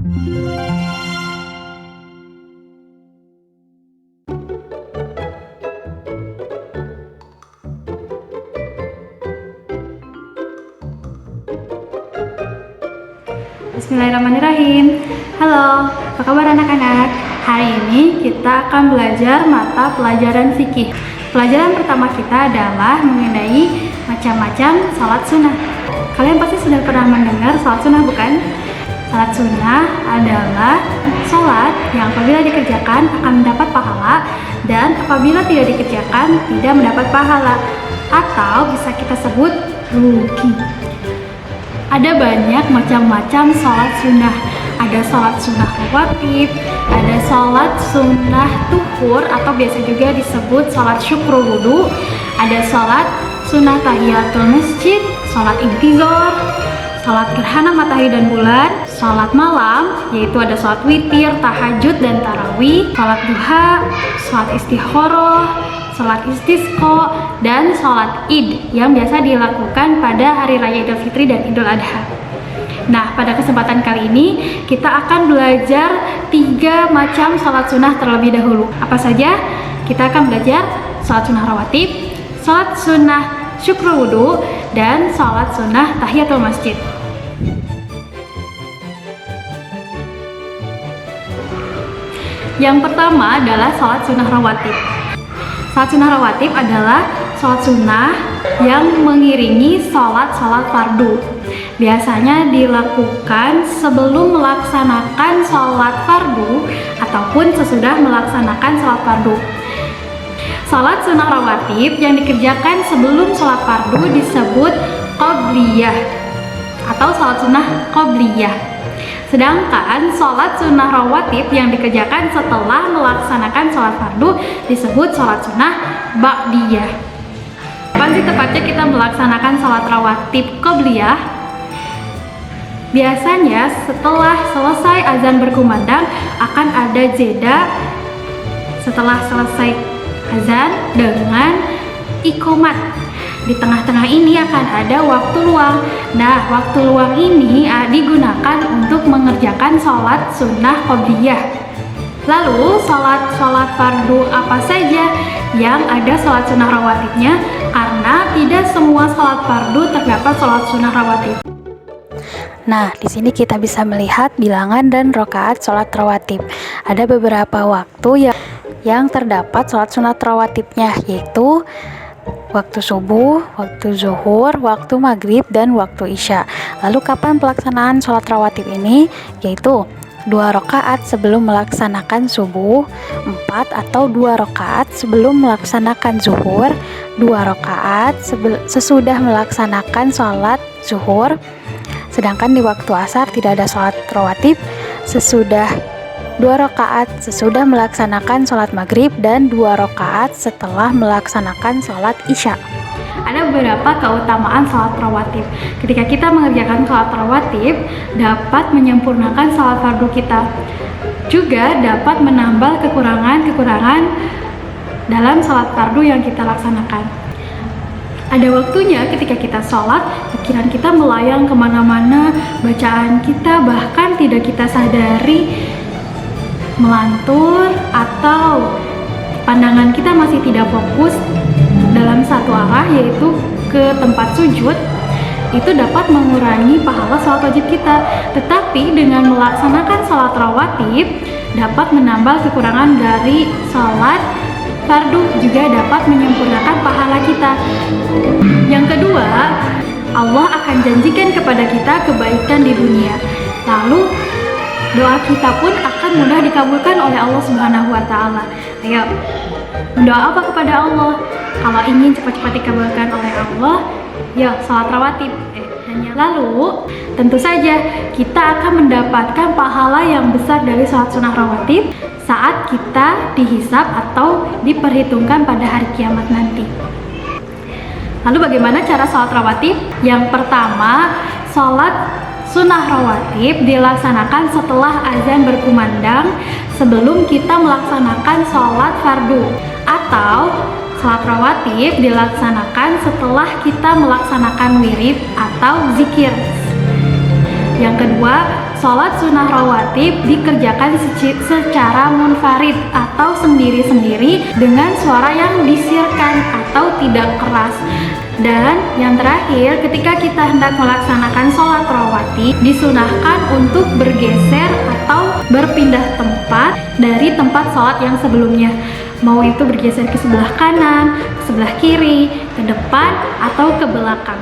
Bismillahirrahmanirrahim. Halo, apa kabar anak-anak? Hari ini kita akan belajar mata pelajaran fikih. Pelajaran pertama kita adalah mengenai macam-macam salat sunnah. Kalian pasti sudah pernah mendengar salat sunnah, bukan? Salat sunnah adalah salat yang apabila dikerjakan akan mendapat pahala dan apabila tidak dikerjakan tidak mendapat pahala, atau bisa kita sebut rugi. Ada banyak macam-macam sholat sunnah. Ada sholat sunnah rawatib, ada sholat sunnah tuhur atau biasa juga disebut sholat syukru wudu, ada sholat sunnah tahiyatul masjid, sholat intizar, sholat gerhana matahari dan bulan, sholat malam, yaitu ada sholat witir, tahajud, dan tarawih, sholat duha, sholat istikharah, sholat istisqa, dan sholat id yang biasa dilakukan pada hari raya Idul Fitri dan Idul Adha. Nah, pada kesempatan kali ini kita akan belajar 3 macam sholat sunnah terlebih dahulu. Apa saja? Kita akan belajar sholat sunnah rawatib, sholat sunnah syukru wudu, dan sholat sunnah tahiyatul masjid. Yang pertama adalah sholat sunnah rawatib. Sholat sunnah rawatib adalah sholat sunnah yang mengiringi sholat-sholat fardu. Biasanya dilakukan sebelum melaksanakan sholat fardu ataupun sesudah melaksanakan sholat fardu. Sholat sunnah rawatib yang dikerjakan sebelum sholat fardu disebut qobliyah atau sholat sunnah qobliyah. Sedangkan sholat sunnah rawatib yang dikerjakan setelah melaksanakan sholat fardu disebut sholat sunnah ba'diyah. Kapan sih tepatnya kita melaksanakan sholat rawatib qobliyah? Biasanya setelah selesai azan berkumandang akan ada jeda setelah selesai azan dengan iqomat. Di tengah-tengah ini akan ada waktu luang. Nah, waktu luang ini digunakan untuk mengerjakan sholat sunnah qobliyah. Lalu, sholat fardu apa saja yang ada sholat sunnah rawatibnya? Karena tidak semua sholat fardu terdapat sholat sunnah rawatib. Nah, di sini kita bisa melihat bilangan dan rakaat sholat rawatib. Ada beberapa waktu yang terdapat sholat sunat rawatibnya, yaitu waktu subuh, waktu zuhur, waktu maghrib, dan waktu isya. Lalu kapan pelaksanaan sholat rawatib ini? Yaitu 2 rakaat sebelum melaksanakan subuh, 4 atau 2 rakaat sebelum melaksanakan zuhur, 2 rakaat sesudah melaksanakan sholat zuhur. Sedangkan di waktu asar tidak ada sholat rawatib, 2 rakaat sesudah melaksanakan sholat maghrib dan 2 rakaat setelah melaksanakan sholat isya. Ada beberapa keutamaan sholat rawatib. Ketika kita mengerjakan sholat rawatib, dapat menyempurnakan sholat fardu kita. Juga dapat menambal kekurangan-kekurangan dalam sholat fardu yang kita laksanakan. Ada waktunya ketika kita sholat, pikiran kita melayang kemana-mana, bacaan kita bahkan tidak kita sadari melantur, atau pandangan kita masih tidak fokus dalam satu arah, yaitu ke tempat sujud. Itu dapat mengurangi pahala sholat wajib kita. Tetapi dengan melaksanakan sholat rawatib dapat menambal kekurangan dari sholat fardu, juga dapat menyempurnakan pahala kita. Yang kedua, Allah akan janjikan kepada kita kebaikan di dunia. Lalu doa kita pun akan mudah dikabulkan oleh Allah Subhanahu wa Ta'ala. Ayo, berdoa apa kepada Allah? Kalau ingin cepat-cepat dikabulkan oleh Allah, ya salat rawatib. Lalu, tentu saja kita akan mendapatkan pahala yang besar dari salat sunnah rawatib saat kita dihisab atau diperhitungkan pada hari kiamat nanti. Lalu bagaimana cara salat rawatib? Yang pertama, salat sunnah rawatib dilaksanakan setelah azan berkumandang sebelum kita melaksanakan sholat fardu, atau sholat rawatib dilaksanakan setelah kita melaksanakan wirid atau zikir. Yang kedua, sholat sunnah rawatib dikerjakan secara munfarid atau sendiri-sendiri dengan suara yang disirkan atau tidak keras. Dan yang terakhir, ketika kita hendak melaksanakan sholat rawatib, disunahkan untuk bergeser atau berpindah tempat dari tempat sholat yang sebelumnya. Mau itu bergeser ke sebelah kanan, ke sebelah kiri, ke depan, atau ke belakang.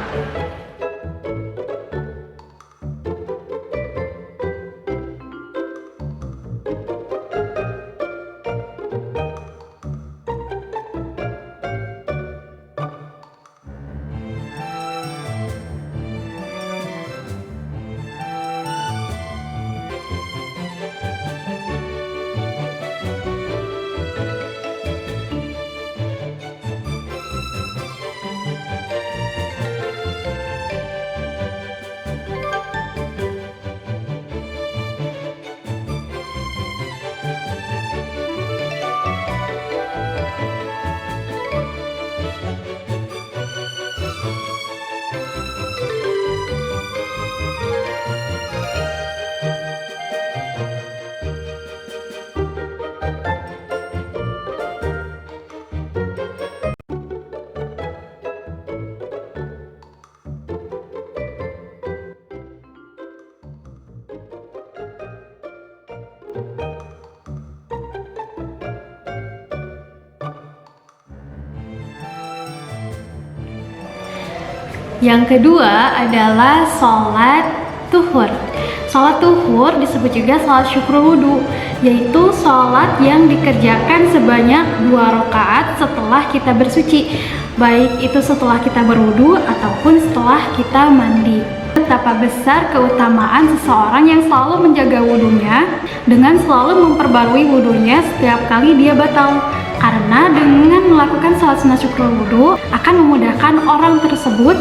Yang kedua adalah sholat tuhur. Sholat tuhur disebut juga sholat syukur wudhu, yaitu sholat yang dikerjakan sebanyak 2 rakaat setelah kita bersuci, baik itu setelah kita berwudhu ataupun setelah kita mandi. Betapa besar keutamaan seseorang yang selalu menjaga wudhunya dengan selalu memperbarui wudhunya setiap kali dia batal. Karena dengan melakukan sholat sunnah syukur wudhu akan memudahkan orang tersebut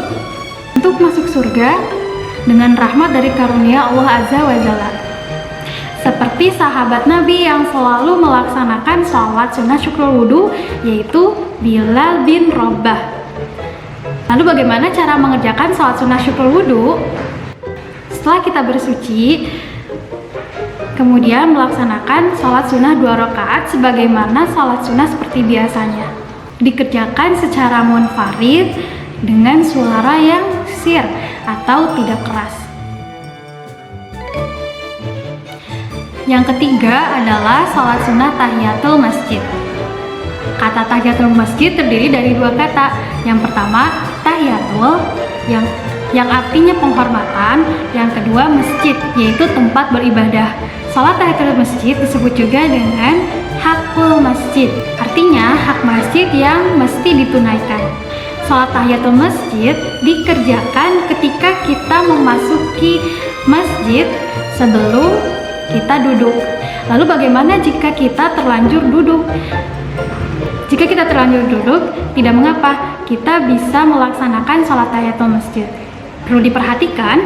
untuk masuk surga dengan rahmat dari karunia Allah Azza wa Jalla. Seperti sahabat Nabi yang selalu melaksanakan sholat sunnah syukur wudhu, yaitu Bilal bin Rabah. Lalu bagaimana cara mengerjakan sholat sunnah syukur wudhu? Setelah kita bersuci, kemudian melaksanakan sholat sunnah 2 rakaat sebagaimana sholat sunnah seperti biasanya. Dikerjakan secara munfarid dengan suara yang sir atau tidak keras. Yang ketiga adalah sholat sunnah tahiyatul masjid. Kata tahiyatul masjid terdiri dari 2 kata. Yang pertama tahiyatul yang artinya penghormatan, yang kedua masjid yaitu tempat beribadah. Sholat tahiyatul masjid disebut juga dengan hakul masjid, artinya hak masjid yang mesti ditunaikan. Sholat tahiyatul masjid dikerjakan ketika kita memasuki masjid sebelum kita duduk. Lalu bagaimana jika kita terlanjur duduk? Jika kita terlanjur duduk, tidak mengapa, kita bisa melaksanakan sholat tahiyatul masjid. Perlu diperhatikan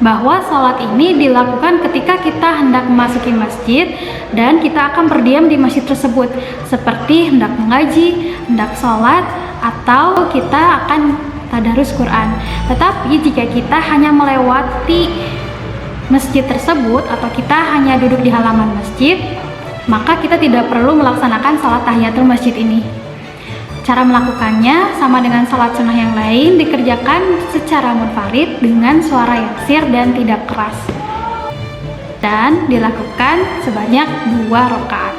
bahwa sholat ini dilakukan ketika kita hendak memasuki masjid dan kita akan berdiam di masjid tersebut, seperti hendak mengaji, hendak sholat, atau kita akan tadarus Quran. Tetapi jika kita hanya melewati masjid tersebut atau kita hanya duduk di halaman masjid, maka kita tidak perlu melaksanakan sholat tahiyatul masjid ini. Cara melakukannya sama dengan sholat sunnah yang lain, dikerjakan secara munfarid dengan suara yang sir dan tidak keras, dan dilakukan sebanyak 2 rakaat.